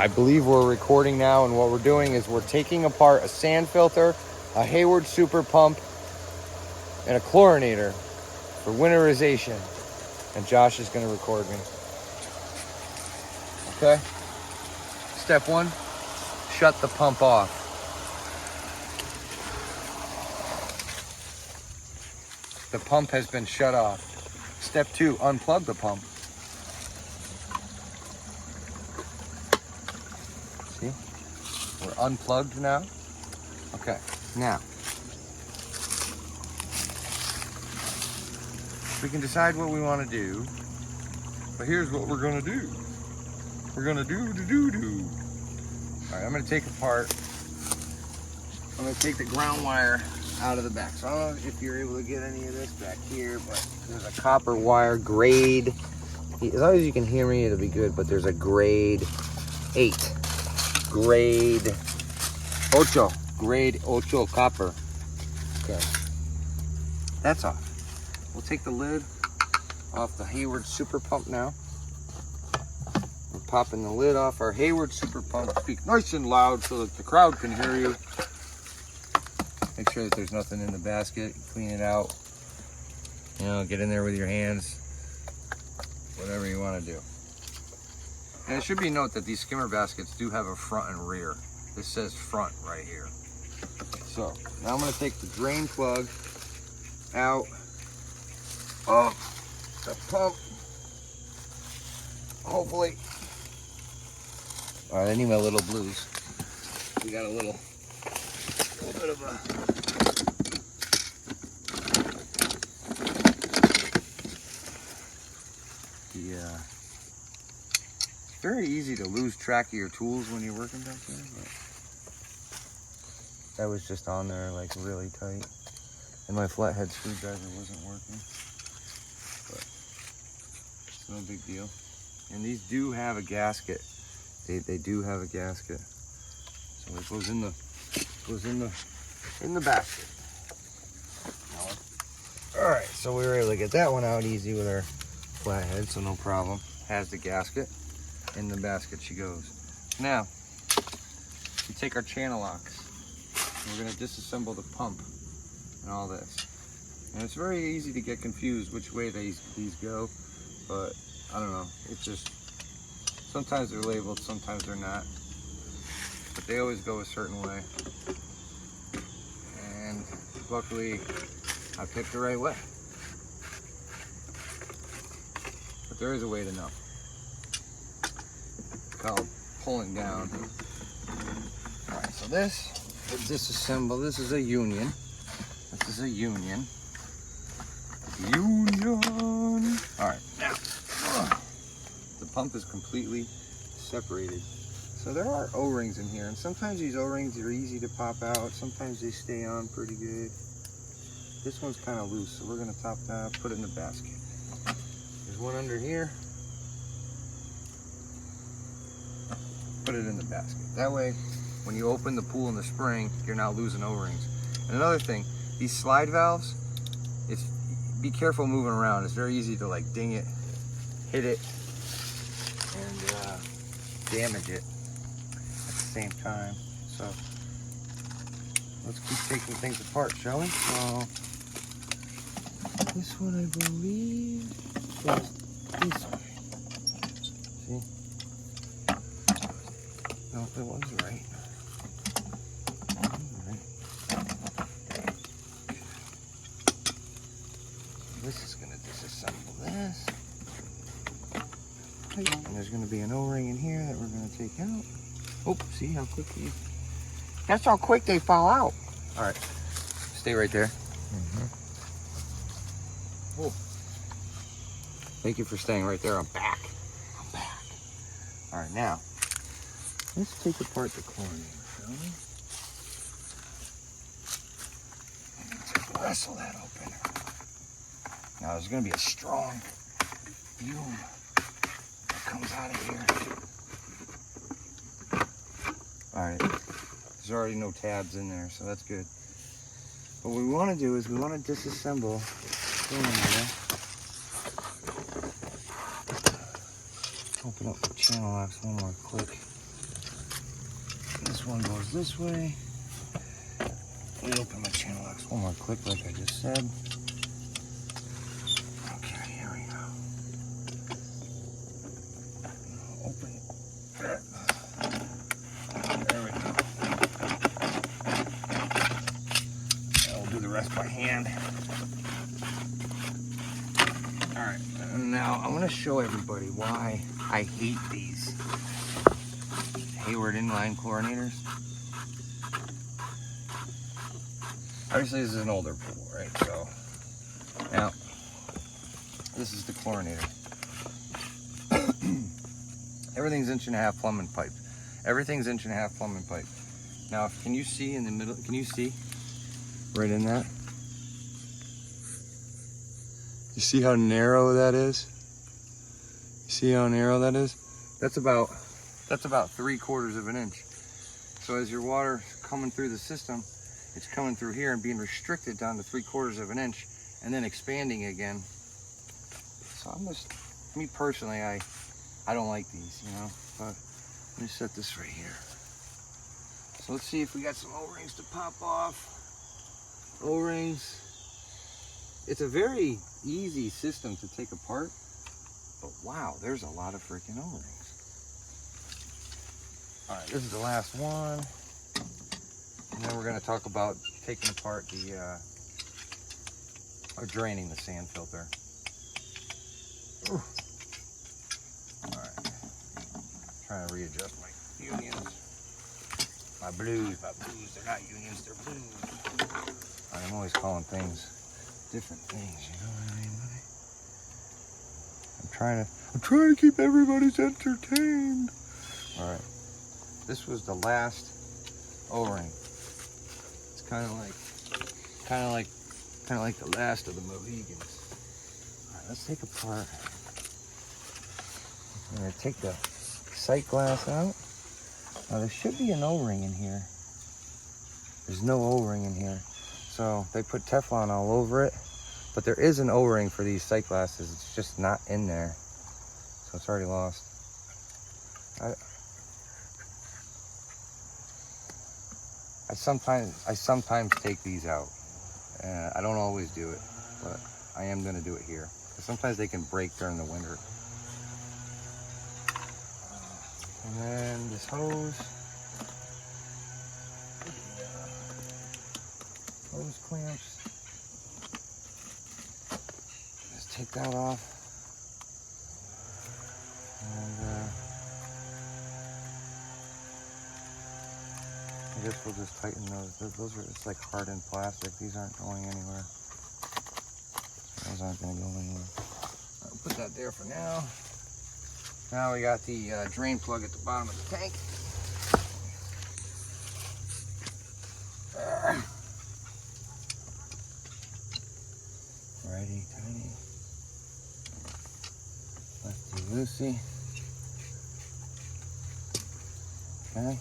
I believe we're recording now, and what we're doing is we're taking apart a sand filter, a Hayward super pump, and a chlorinator for winterization. And Josh is going to record me. Okay? Step 1, shut the pump off. The pump has been shut off. Step 2, unplug the pump. See? We're unplugged now. Okay, now. We can decide what we want to do, but here's what we're going to do. We're going to do. All right, I'm going to take apart. I'm going to take the ground wire out of the back. So I don't know if you're able to get any of this back here, but there's a copper wire grade. As long as you can hear me, it'll be good, but there's a grade 8. Grade 8 copper. Okay. That's off. We'll take the lid off the Hayward super pump now. We're popping the lid off our Hayward super pump. Speak nice and loud so that the crowd can hear you. Make sure that there's nothing in the basket. Clean it out. You know, get in there with your hands. Whatever you want to do. And it should be noted that these skimmer baskets do have a front and rear. This says front right here. So now I'm going to take the drain plug out of the pump. Hopefully. All right, I need my little blues. We got a little bit of a it's very easy to lose track of your tools when you're working back there, but that was just on there like really tight, and my flathead screwdriver wasn't working, but it's no big deal. And these do have a gasket. They do have a gasket, so it goes in the basket. All right, so we were able to get that one out easy with our flathead, so no problem. Has the gasket. In the basket she goes. Now, we take our channel locks. We're going to disassemble the pump and all this. And it's very easy to get confused which way these go, but I don't know. It's just, sometimes they're labeled, sometimes they're not. But they always go a certain way. And luckily, I picked the right way. But there is a way to know. Called pulling down. All right, so this is disassemble. This is a union. This is a union. Union. All right, now the pump is completely separated. So there are O-rings in here, and sometimes these O-rings are easy to pop out. Sometimes they stay on pretty good. This one's kind of loose, so we're gonna top that, put it in the basket. There's one under here. Put it in the basket. That way, when you open the pool in the spring, you're not losing O-rings. And another thing, these slide valves, be careful moving around. It's very easy to like ding it, hit it, and damage it at the same time. So let's keep taking things apart, shall we? So this one, I believe, goes this way. See? No, it was right. This is going to disassemble this. And there's going to be an O-ring in here that we're going to take out. Oh, see how quickly? That's how quick they fall out. All right, stay right there. Oh, thank you for staying right there. I'm back. All right, now let's take apart the chlorinator, shall we? Let's wrestle that open. Now there's going to be a strong fume that comes out of here. All right, there's already no tabs in there, so that's good. What we want to do is we want to disassemble the chlorinator. Open up the channel locks one more click. goes this way. Let me open my channel locks one more click like I just said. Okay, here we go. Open. There we go. I'll do the rest by hand. Alright, now I'm going to show everybody why I hate these Hayward inline chlorinators. Obviously this is an older pool, right? So now this is the chlorinator. Everything's 1.5 inch plumbing pipe. Everything's 1.5 inch plumbing pipe. Now, can you see in the middle? Can you see right in that? You see how narrow that is? You see how narrow that is? That's about 3/4 of an inch. So as your water coming through the system, it's coming through here and being restricted down to 3/4 of an inch and then expanding again. So I'm just, me personally, I don't like these, you know, but let me set this right here. So let's see if we got some O-rings to pop off. O-rings. It's a very easy system to take apart, but wow, there's a lot of freaking O-rings. All right, this is the last one. And then we're going to talk about taking apart the, or draining the sand filter. Ooh. All right. Trying to readjust my unions. My blues, they're not unions, they're blues. I'm always calling things different things, you know what I mean, buddy? I'm trying to keep everybody's entertained. All right. This was the last O-ring. It's kind of like the last of the Mohegans. All right, let's take apart. I'm gonna take the sight glass out. Now there should be an O-ring in here. There's no O-ring in here. So they put Teflon all over it, but there is an O-ring for these sight glasses. It's just not in there. So it's already lost. I sometimes take these out. I don't always do it, but I am gonna do it here. Because sometimes they can break during the winter. And then this hose. Hose clamps. Just take that off. And I guess we'll just tighten those. Those are just like hardened plastic. These aren't going anywhere. Those aren't going to go anywhere. I'll put that there for now. Now we got the drain plug at the bottom of the tank. Righty tighty. Lefty loosey. Okay.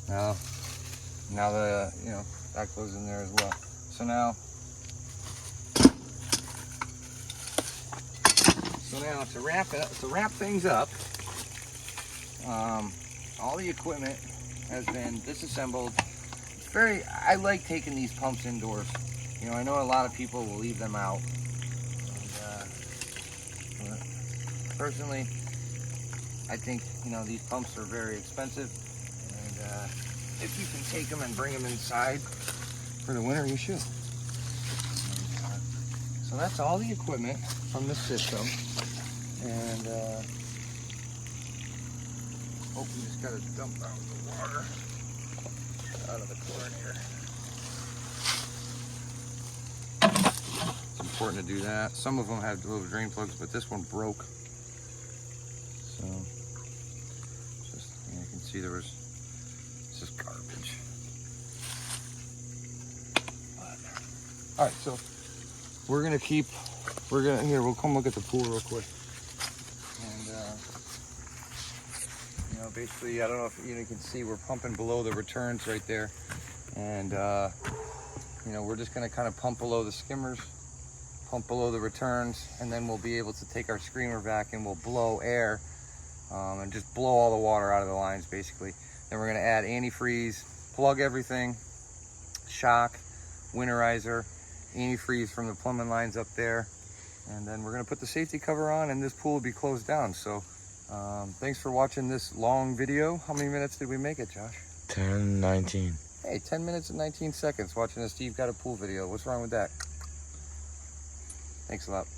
Now the, you know, that goes in there as well. So now to wrap things up, all the equipment has been disassembled. I like taking these pumps indoors. You know, I know a lot of people will leave them out. And, personally, I think, you know, these pumps are very expensive. And if you can take them and bring them inside for the winter, you should. So that's all the equipment from the system. And hope we just got to dump out the water out of the chlorinator. It's important to do that. Some of them have little drain plugs, but this one broke. So just, you can see it's just garbage. All right, so we'll come look at the pool real quick. And you know, basically, I don't know if you can see, we're pumping below the returns right there. And you know, we're just gonna kind of pump below the skimmers, pump below the returns, and then we'll be able to take our screamer vac and we'll blow air and just blow all the water out of the lines basically. Then we're gonna add antifreeze, plug everything, shock, winterizer, antifreeze from the plumbing lines up there. And then we're gonna put the safety cover on and this pool will be closed down. So thanks for watching this long video. How many minutes did we make it, Josh? 10, 19. Hey, 10 minutes and 19 seconds watching a Steve Got a Pool video. What's wrong with that? Thanks a lot.